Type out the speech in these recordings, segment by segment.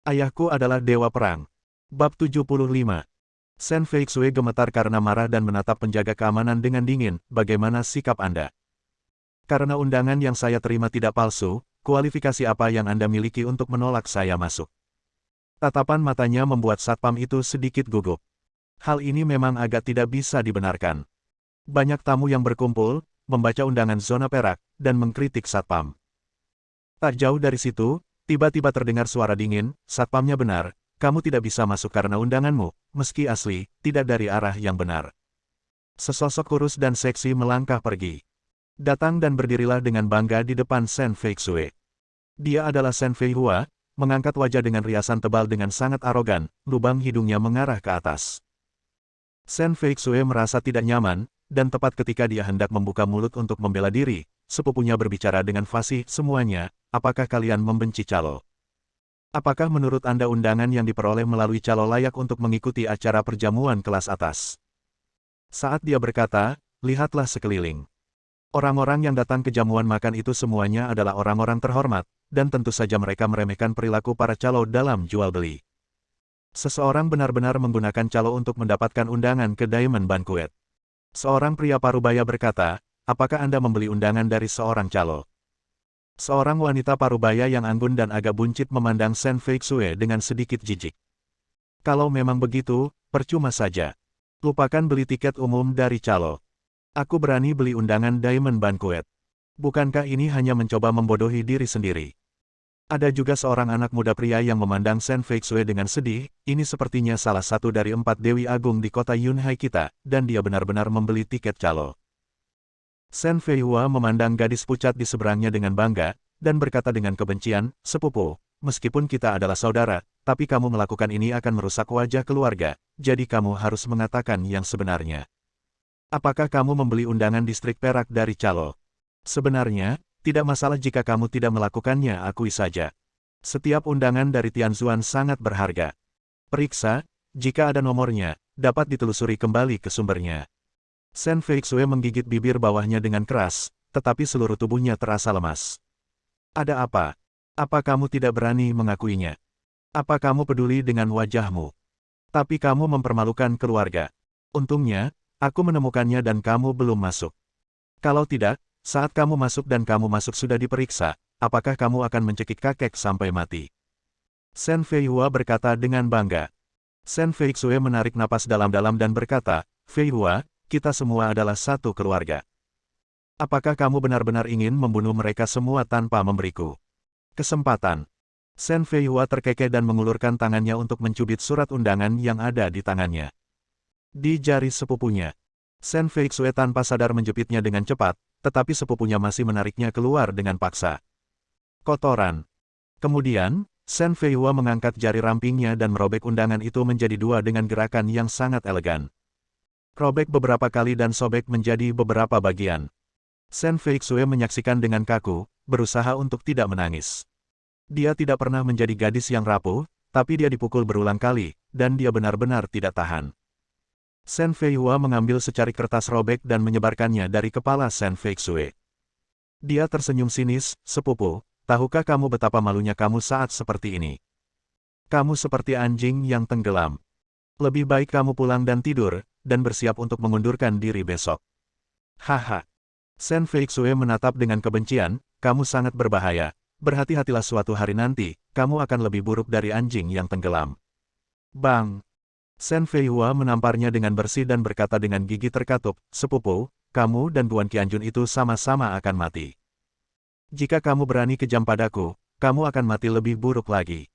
Ayahku adalah dewa perang. Bab 75. Shen Feixue gemetar karena marah dan menatap penjaga keamanan dengan dingin. Bagaimana sikap Anda? Karena undangan yang saya terima tidak palsu, kualifikasi apa yang Anda miliki untuk menolak saya masuk? Tatapan matanya membuat satpam itu sedikit gugup. Hal ini memang agak tidak bisa dibenarkan. Banyak tamu yang berkumpul, membaca undangan zona perak, dan mengkritik satpam. Tak jauh dari situ, tiba-tiba terdengar suara dingin, satpamnya benar, kamu tidak bisa masuk karena undanganmu, meski asli, tidak dari arah yang benar. Sesosok kurus dan seksi melangkah pergi. Datang dan berdirilah dengan bangga di depan Shen Feixue. Dia adalah Shen Feihua, mengangkat wajah dengan riasan tebal dengan sangat arogan, lubang hidungnya mengarah ke atas. Shen Feixue merasa tidak nyaman, dan tepat ketika dia hendak membuka mulut untuk membela diri, sepupunya berbicara dengan fasih, semuanya, apakah kalian membenci calo? Apakah menurut Anda undangan yang diperoleh melalui calo layak untuk mengikuti acara perjamuan kelas atas? Saat dia berkata, lihatlah sekeliling. Orang-orang yang datang ke jamuan makan itu semuanya adalah orang-orang terhormat, dan tentu saja mereka meremehkan perilaku para calo dalam jual beli. Seseorang benar-benar menggunakan calo untuk mendapatkan undangan ke Diamond Banquet. Seorang pria parubaya berkata, apakah Anda membeli undangan dari seorang calo? Seorang wanita parubaya yang anggun dan agak buncit memandang Shen Feixue dengan sedikit jijik. Kalau memang begitu, percuma saja. Lupakan beli tiket umum dari calo. Aku berani beli undangan Diamond Banquet. Bukankah ini hanya mencoba membodohi diri sendiri? Ada juga seorang anak muda pria yang memandang Shen Feixue dengan sedih, ini sepertinya salah satu dari 4 Dewi Agung di kota Yunhai kita, dan dia benar-benar membeli tiket calo. Shen Feihua memandang gadis pucat di seberangnya dengan bangga, dan berkata dengan kebencian, sepupu, meskipun kita adalah saudara, tapi kamu melakukan ini akan merusak wajah keluarga, jadi kamu harus mengatakan yang sebenarnya. Apakah kamu membeli undangan distrik perak dari calo? Sebenarnya, tidak masalah jika kamu tidak melakukannya, akui saja. Setiap undangan dari Tianzuan sangat berharga. Periksa, jika ada nomornya, dapat ditelusuri kembali ke sumbernya. Shen Feixue menggigit bibir bawahnya dengan keras, tetapi seluruh tubuhnya terasa lemas. Ada apa? Apa kamu tidak berani mengakuinya? Apa kamu peduli dengan wajahmu? Tapi kamu mempermalukan keluarga. Untungnya, aku menemukannya dan kamu belum masuk. Kalau tidak, saat kamu masuk dan kamu masuk sudah diperiksa, apakah kamu akan mencekik kakek sampai mati? Shen Feihua berkata dengan bangga. Shen Feixue menarik napas dalam-dalam dan berkata, Feihua, kita semua adalah satu keluarga. Apakah kamu benar-benar ingin membunuh mereka semua tanpa memberiku kesempatan? Shen Feihua terkekeh dan mengulurkan tangannya untuk mencubit surat undangan yang ada di tangannya. Di jari sepupunya, Shen Feixue tanpa sadar menjepitnya dengan cepat, tetapi sepupunya masih menariknya keluar dengan paksa. Kotoran. Kemudian, Shen Feihua mengangkat jari rampingnya dan merobek undangan itu menjadi 2 dengan gerakan yang sangat elegan. Robek beberapa kali dan sobek menjadi beberapa bagian. Shen Feixue menyaksikan dengan kaku, berusaha untuk tidak menangis. Dia tidak pernah menjadi gadis yang rapuh, tapi dia dipukul berulang kali, dan dia benar-benar tidak tahan. Shen Feihua mengambil secari kertas robek dan menyebarkannya dari kepala Shen Feixue. Dia tersenyum sinis, sepupu, tahukah kamu betapa malunya kamu saat seperti ini? Kamu seperti anjing yang tenggelam. Lebih baik kamu pulang dan tidur, dan bersiap untuk mengundurkan diri besok. Haha. Shen Feixue menatap dengan kebencian, kamu sangat berbahaya, berhati-hatilah suatu hari nanti, kamu akan lebih buruk dari anjing yang tenggelam. Bang! Shen Feihua menamparnya dengan bersih dan berkata dengan gigi terkatup, sepupu, kamu dan Tuan Qianjun itu sama-sama akan mati. Jika kamu berani kejam padaku, kamu akan mati lebih buruk lagi.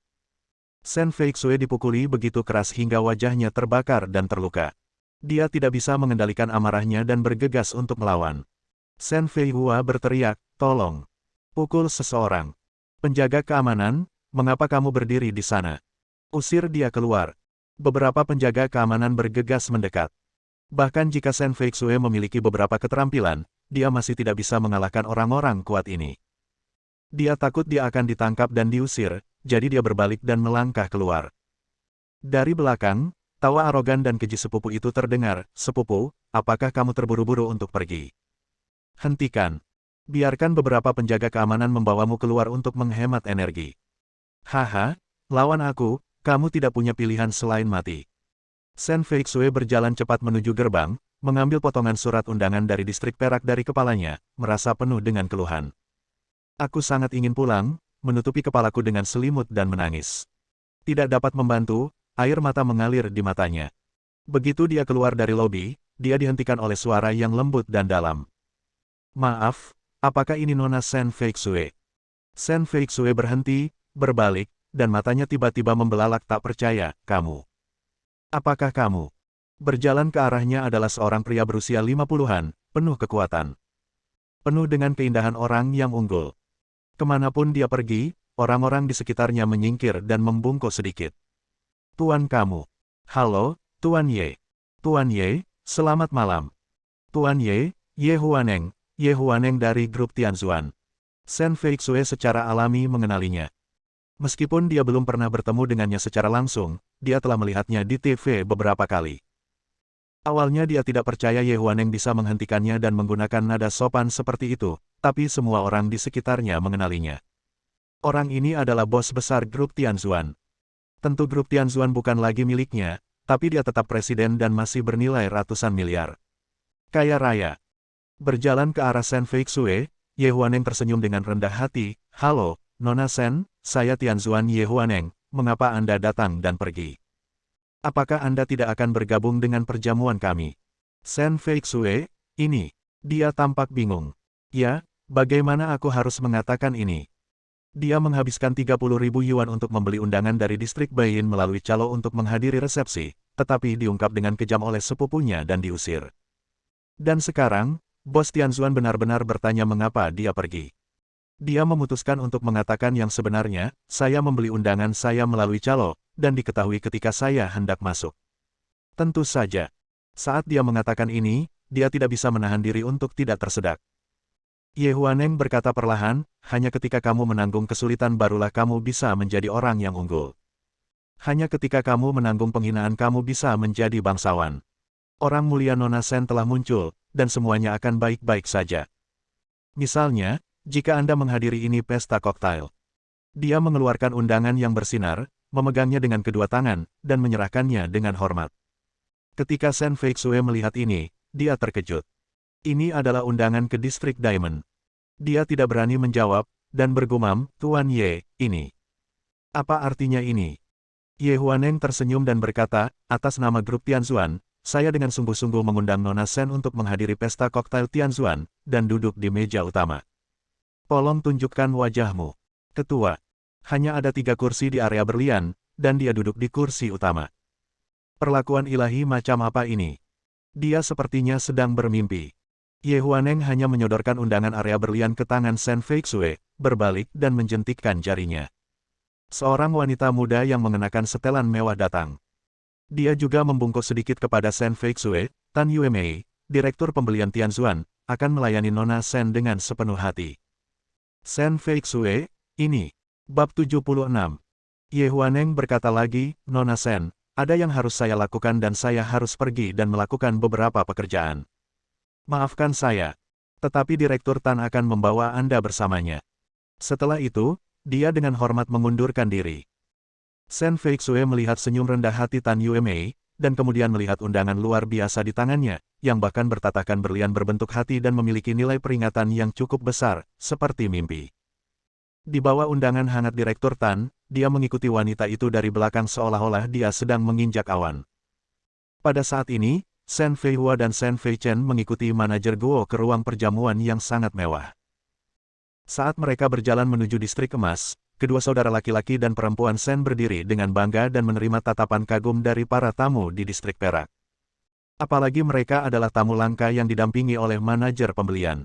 Shen Feixue dipukuli begitu keras hingga wajahnya terbakar dan terluka. Dia tidak bisa mengendalikan amarahnya dan bergegas untuk melawan. Shen Feihua berteriak, tolong. Pukul seseorang. Penjaga keamanan, mengapa kamu berdiri di sana? Usir dia keluar. Beberapa penjaga keamanan bergegas mendekat. Bahkan jika Shen Feixue memiliki beberapa keterampilan, dia masih tidak bisa mengalahkan orang-orang kuat ini. Dia takut dia akan ditangkap dan diusir, jadi dia berbalik dan melangkah keluar. Dari belakang, tawa arogan dan keji sepupu itu terdengar, sepupu, apakah kamu terburu-buru untuk pergi? Hentikan. Biarkan beberapa penjaga keamanan membawamu keluar untuk menghemat energi. Haha, lawan aku, kamu tidak punya pilihan selain mati. Shen Feixue berjalan cepat menuju gerbang, mengambil potongan surat undangan dari distrik perak dari kepalanya, merasa penuh dengan keluhan. Aku sangat ingin pulang, menutupi kepalaku dengan selimut dan menangis. Tidak dapat membantu, air mata mengalir di matanya. Begitu dia keluar dari lobi, dia dihentikan oleh suara yang lembut dan dalam. Maaf, apakah ini Nona Shen Feixue? Shen Feixue berhenti, berbalik, dan matanya tiba-tiba membelalak tak percaya, kamu. Apakah kamu? Berjalan ke arahnya adalah seorang pria berusia 50-an, penuh kekuatan. Penuh dengan keindahan orang yang unggul. Kemanapun dia pergi, orang-orang di sekitarnya menyingkir dan membungkuk sedikit. Tuan kamu. Halo, Tuan Ye. Tuan Ye, selamat malam. Tuan Ye, Ye Huaneng dari grup Tianzuan. Shen Feixue secara alami mengenalinya. Meskipun dia belum pernah bertemu dengannya secara langsung, dia telah melihatnya di TV beberapa kali. Awalnya dia tidak percaya Ye Huaneng bisa menghentikannya dan menggunakan nada sopan seperti itu, tapi semua orang di sekitarnya mengenalinya. Orang ini adalah bos besar grup Tianzuan. Tentu grup Tianzuan bukan lagi miliknya, tapi dia tetap presiden dan masih bernilai ratusan miliar. Kaya raya. Berjalan ke arah Shen Feixue, Ye Huaneng tersenyum dengan rendah hati, halo, Nona Shen, saya Tianzuan Ye Huaneng, mengapa Anda datang dan pergi? Apakah Anda tidak akan bergabung dengan perjamuan kami? Shen Feixue, ini. Dia tampak bingung. Ya, bagaimana aku harus mengatakan ini? Dia menghabiskan 30.000 yuan untuk membeli undangan dari distrik Baiyin melalui calo untuk menghadiri resepsi, tetapi diungkap dengan kejam oleh sepupunya dan diusir. Dan sekarang, bos Tianzuan benar-benar bertanya mengapa dia pergi. Dia memutuskan untuk mengatakan yang sebenarnya, saya membeli undangan saya melalui calo, dan diketahui ketika saya hendak masuk. Tentu saja. Saat dia mengatakan ini, dia tidak bisa menahan diri untuk tidak tersedak. Ye Huaneng berkata perlahan, hanya ketika kamu menanggung kesulitan barulah kamu bisa menjadi orang yang unggul. Hanya ketika kamu menanggung penghinaan kamu bisa menjadi bangsawan. Orang mulia Nona Shen telah muncul, dan semuanya akan baik-baik saja. Misalnya, jika Anda menghadiri ini pesta koktail. Dia mengeluarkan undangan yang bersinar, memegangnya dengan kedua tangan, dan menyerahkannya dengan hormat. Ketika Shen Feixue melihat ini, dia terkejut. Ini adalah undangan ke distrik Diamond. Dia tidak berani menjawab, dan bergumam, Tuan Ye, ini. Apa artinya ini? Ye Huaneng tersenyum dan berkata, atas nama grup Tianzuan, saya dengan sungguh-sungguh mengundang Nona Shen untuk menghadiri pesta koktail Tianzuan, dan duduk di meja utama. Tolong tunjukkan wajahmu. Ketua. Hanya ada 3 kursi di area berlian, dan dia duduk di kursi utama. Perlakuan ilahi macam apa ini? Dia sepertinya sedang bermimpi. Ye Huaneng hanya menyodorkan undangan area berlian ke tangan Shen Feixue, berbalik dan menjentikkan jarinya. Seorang wanita muda yang mengenakan setelan mewah datang. Dia juga membungkuk sedikit kepada Shen Feixue, Tan Yuemei, direktur pembelian Tianzuan, akan melayani Nona Shen dengan sepenuh hati. Shen Feixue, ini. Bab 76. Ye Huaneng berkata lagi, Nona Shen, ada yang harus saya lakukan dan saya harus pergi dan melakukan beberapa pekerjaan. Maafkan saya. Tetapi Direktur Tan akan membawa Anda bersamanya. Setelah itu, dia dengan hormat mengundurkan diri. Shen Feixue melihat senyum rendah hati Tan Yuemei, dan kemudian melihat undangan luar biasa di tangannya, yang bahkan bertatakan berlian berbentuk hati dan memiliki nilai peringatan yang cukup besar, seperti mimpi. Di bawah undangan hangat Direktur Tan, dia mengikuti wanita itu dari belakang seolah-olah dia sedang menginjak awan. Pada saat ini, Shen Feihua dan Shen Feichen mengikuti manajer Guo ke ruang perjamuan yang sangat mewah. Saat mereka berjalan menuju distrik emas, kedua saudara laki-laki dan perempuan Shen berdiri dengan bangga dan menerima tatapan kagum dari para tamu di distrik perak. Apalagi mereka adalah tamu langka yang didampingi oleh manajer pembelian.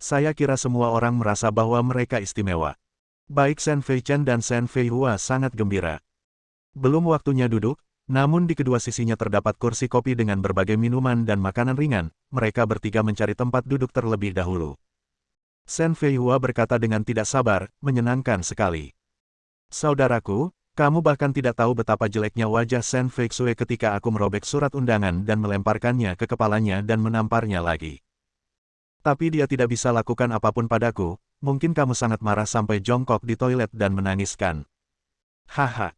Saya kira semua orang merasa bahwa mereka istimewa. Baik Shen Feichen dan Shen Feihua sangat gembira. Belum waktunya duduk, namun di kedua sisinya terdapat kursi kopi dengan berbagai minuman dan makanan ringan, mereka bertiga mencari tempat duduk terlebih dahulu. Shen Feihua berkata dengan tidak sabar, menyenangkan sekali. Saudaraku, kamu bahkan tidak tahu betapa jeleknya wajah Shen Feixue ketika aku merobek surat undangan dan melemparkannya ke kepalanya dan menamparnya lagi. Tapi dia tidak bisa lakukan apapun padaku, mungkin kamu sangat marah sampai jongkok di toilet dan menangiskan. Haha.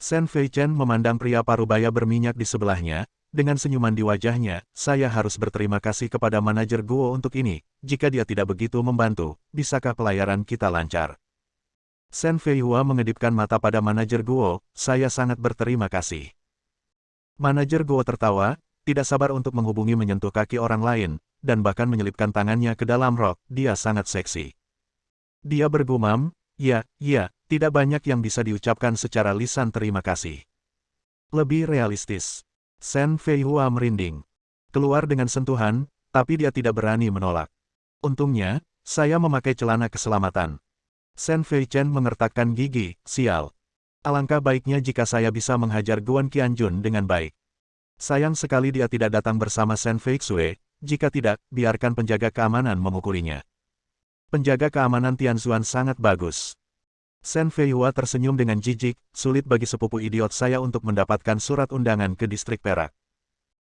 Shen Feichen memandang pria parubaya berminyak di sebelahnya, dengan senyuman di wajahnya, saya harus berterima kasih kepada manajer Guo untuk ini, jika dia tidak begitu membantu, bisakah pelayaran kita lancar? Shen Feihua mengedipkan mata pada manajer Guo, saya sangat berterima kasih. Manajer Guo tertawa, tidak sabar untuk menghubungi menyentuh kaki orang lain, dan bahkan menyelipkan tangannya ke dalam rok, dia sangat seksi. Dia bergumam, ya, tidak banyak yang bisa diucapkan secara lisan terima kasih. Lebih realistis. Shen Feihua merinding. Keluar dengan sentuhan, tapi dia tidak berani menolak. Untungnya, saya memakai celana keselamatan. Shen Feichen mengertakkan gigi, sial. Alangkah baiknya jika saya bisa menghajar Guan Qianjun dengan baik. Sayang sekali dia tidak datang bersama Shen Feixue, jika tidak, biarkan penjaga keamanan memukulinya. Penjaga keamanan Tianzuan sangat bagus. Shen Feihua tersenyum dengan jijik, sulit bagi sepupu idiot saya untuk mendapatkan surat undangan ke distrik Perak.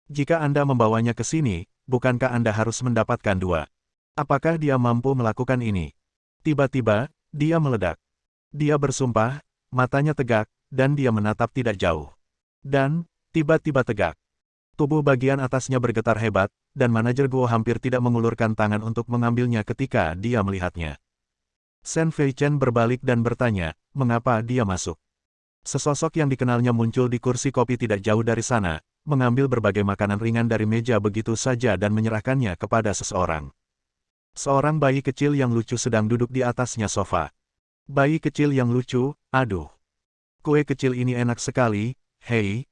Jika Anda membawanya ke sini, bukankah Anda harus mendapatkan dua? Apakah dia mampu melakukan ini? Tiba-tiba, dia meledak. Dia bersumpah, matanya tegak, dan dia menatap tidak jauh. Dan, tiba-tiba tegak. Tubuh bagian atasnya bergetar hebat, dan manajer Guo hampir tidak mengulurkan tangan untuk mengambilnya ketika dia melihatnya. Shen Feichen berbalik dan bertanya, mengapa dia masuk? Sesosok yang dikenalnya muncul di kursi kopi tidak jauh dari sana, mengambil berbagai makanan ringan dari meja begitu saja dan menyerahkannya kepada seseorang. Seorang bayi kecil yang lucu sedang duduk di atasnya sofa. Bayi kecil yang lucu, aduh. Kue kecil ini enak sekali, hei.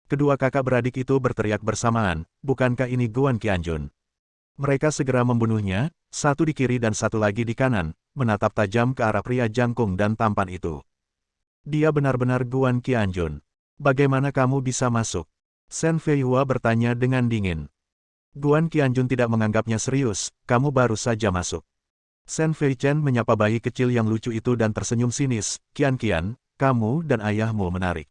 Kedua kakak beradik itu berteriak bersamaan, bukankah ini Guan Qianjun? Mereka segera membunuhnya, satu di kiri dan satu lagi di kanan, menatap tajam ke arah pria jangkung dan tampan itu. Dia benar-benar Guan Qianjun. Bagaimana kamu bisa masuk? Shen Feihua bertanya dengan dingin. Guan Qianjun tidak menganggapnya serius, kamu baru saja masuk. Shen Feichen menyapa bayi kecil yang lucu itu dan tersenyum sinis, Qian, kamu dan ayahmu menarik.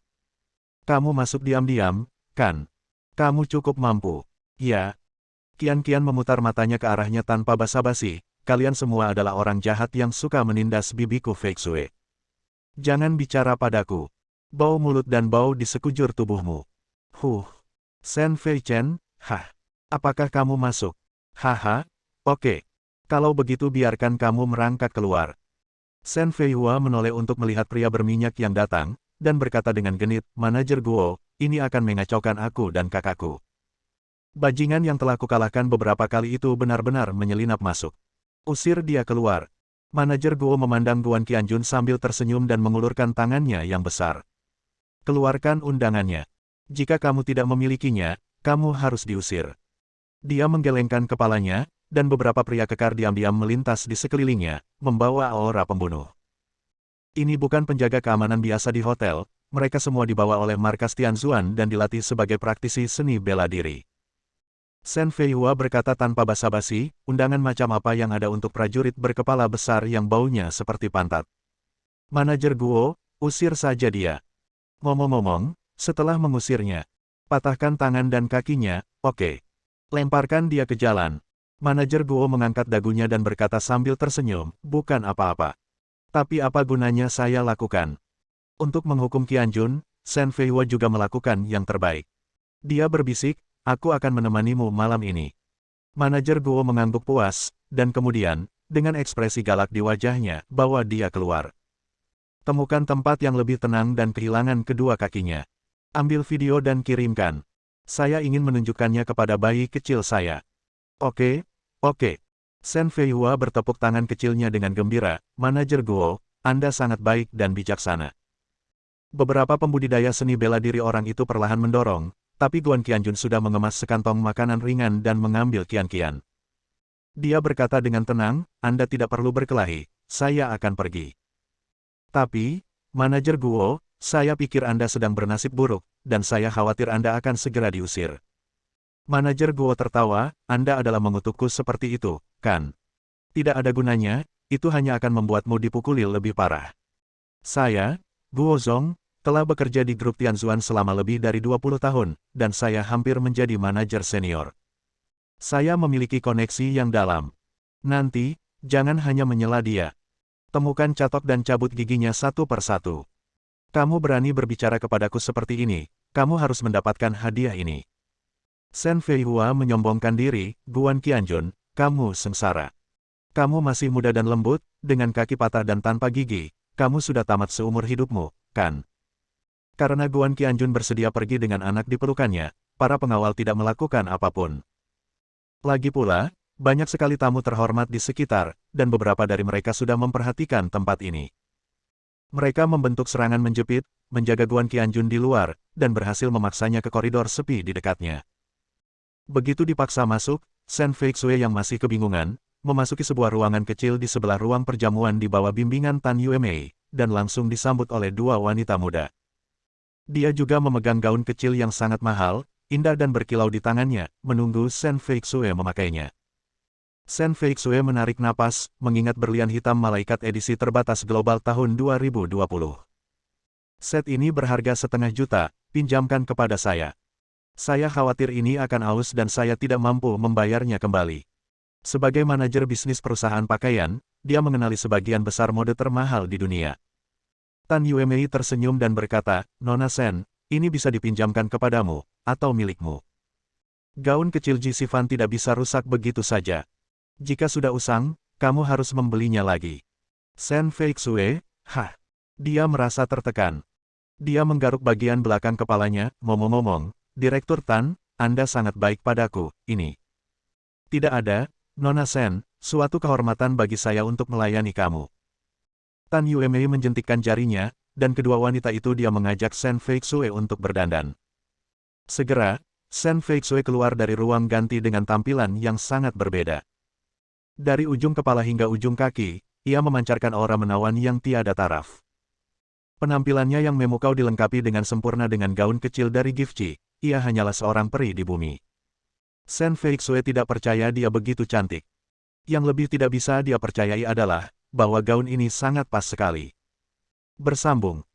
Kamu masuk diam-diam, kan? Kamu cukup mampu. Ya. Qian memutar matanya ke arahnya tanpa basa-basi, kalian semua adalah orang jahat yang suka menindas bibiku Feixue. Jangan bicara padaku. Bau mulut dan bau di sekujur tubuhmu. Shen Feichen, apakah kamu masuk? Haha, oke. Kalau begitu biarkan kamu merangkak keluar. Shen Feihua menoleh untuk melihat pria berminyak yang datang, dan berkata dengan genit, manajer Guo, ini akan mengacaukan aku dan kakakku. Bajingan yang telah kukalahkan beberapa kali itu benar-benar menyelinap masuk. Usir dia keluar. Manajer Guo memandang Guan Qianjun sambil tersenyum dan mengulurkan tangannya yang besar. Keluarkan undangannya. Jika kamu tidak memilikinya, kamu harus diusir. Dia menggelengkan kepalanya, dan beberapa pria kekar diam-diam melintas di sekelilingnya, membawa aura pembunuh. Ini bukan penjaga keamanan biasa di hotel, mereka semua dibawa oleh markas Tianzuan dan dilatih sebagai praktisi seni bela diri. Shen Feihua berkata tanpa basa-basi, undangan macam apa yang ada untuk prajurit berkepala besar yang baunya seperti pantat. Manajer Guo, usir saja dia. Ngomong-ngomong, setelah mengusirnya, patahkan tangan dan kakinya, oke. Lemparkan dia ke jalan. Manajer Guo mengangkat dagunya dan berkata sambil tersenyum, bukan apa-apa. Tapi apa gunanya saya lakukan? Untuk menghukum Qianjun, Shen Feihua juga melakukan yang terbaik. Dia berbisik, aku akan menemanimu malam ini. Manajer Guo mengangguk puas, dan kemudian, dengan ekspresi galak di wajahnya, bawa dia keluar. Temukan tempat yang lebih tenang dan kehilangan kedua kakinya. Ambil video dan kirimkan. Saya ingin menunjukkannya kepada bayi kecil saya. Oke. Shen Feihua bertepuk tangan kecilnya dengan gembira, manajer Guo, Anda sangat baik dan bijaksana. Beberapa pembudidaya seni bela diri orang itu perlahan mendorong, tapi Guan Qianjun sudah mengemas sekantong makanan ringan dan mengambil Qian. Dia berkata dengan tenang, Anda tidak perlu berkelahi, saya akan pergi. Tapi, manajer Guo, saya pikir Anda sedang bernasib buruk, dan saya khawatir Anda akan segera diusir. Manajer Guo tertawa, Anda adalah mengutukku seperti itu, kan? Tidak ada gunanya, itu hanya akan membuatmu dipukuli lebih parah. Saya, Guo Zong, telah bekerja di grup Tianzuan selama lebih dari 20 tahun, dan saya hampir menjadi manajer senior. Saya memiliki koneksi yang dalam. Nanti, jangan hanya menyela dia. Temukan Catok dan cabut giginya satu persatu. Kamu berani berbicara kepadaku seperti ini, kamu harus mendapatkan hadiah ini. Shen Feihua menyombongkan diri, Guan Qianjun, kamu sengsara. Kamu masih muda dan lembut, dengan kaki patah dan tanpa gigi, kamu sudah tamat seumur hidupmu, kan? Karena Guan Qianjun bersedia pergi dengan anak di pelukannya, para pengawal tidak melakukan apapun. Lagi pula, banyak sekali tamu terhormat di sekitar, dan beberapa dari mereka sudah memperhatikan tempat ini. Mereka membentuk serangan menjepit, menjaga Guan Qianjun di luar, dan berhasil memaksanya ke koridor sepi di dekatnya. Begitu dipaksa masuk, Shen Feixue yang masih kebingungan, memasuki sebuah ruangan kecil di sebelah ruang perjamuan di bawah bimbingan Tan Yuemei, dan langsung disambut oleh dua wanita muda. Dia juga memegang gaun kecil yang sangat mahal, indah dan berkilau di tangannya, menunggu Shen Feixue memakainya. Shen Feixue menarik napas, mengingat berlian hitam malaikat edisi terbatas global tahun 2020. Set ini berharga 500 juta, pinjamkan kepada saya. Saya khawatir ini akan aus dan saya tidak mampu membayarnya kembali. Sebagai manajer bisnis perusahaan pakaian, dia mengenali sebagian besar mode termahal di dunia. Tan Yuemei tersenyum dan berkata, Nona Shen, ini bisa dipinjamkan kepadamu, atau milikmu. Gaun kecil Ji Sifan tidak bisa rusak begitu saja. Jika sudah usang, kamu harus membelinya lagi. Shen Feixue, hah. Dia merasa tertekan. Dia menggaruk bagian belakang kepalanya, ngomong-ngomong, Direktur Tan, Anda sangat baik padaku, ini. Tidak ada, Nona Shen, suatu kehormatan bagi saya untuk melayani kamu. Tan Yuemei menjentikkan jarinya, dan kedua wanita itu dia mengajak Shen Feixue untuk berdandan. Segera, Shen Feixue keluar dari ruang ganti dengan tampilan yang sangat berbeda. Dari ujung kepala hingga ujung kaki, ia memancarkan aura menawan yang tiada taraf. Penampilannya yang memukau dilengkapi dengan sempurna dengan gaun kecil dari Gifci, ia hanyalah seorang peri di bumi. Shen Feixue tidak percaya dia begitu cantik. Yang lebih tidak bisa dia percayai adalah, bahwa gaun ini sangat pas sekali. Bersambung.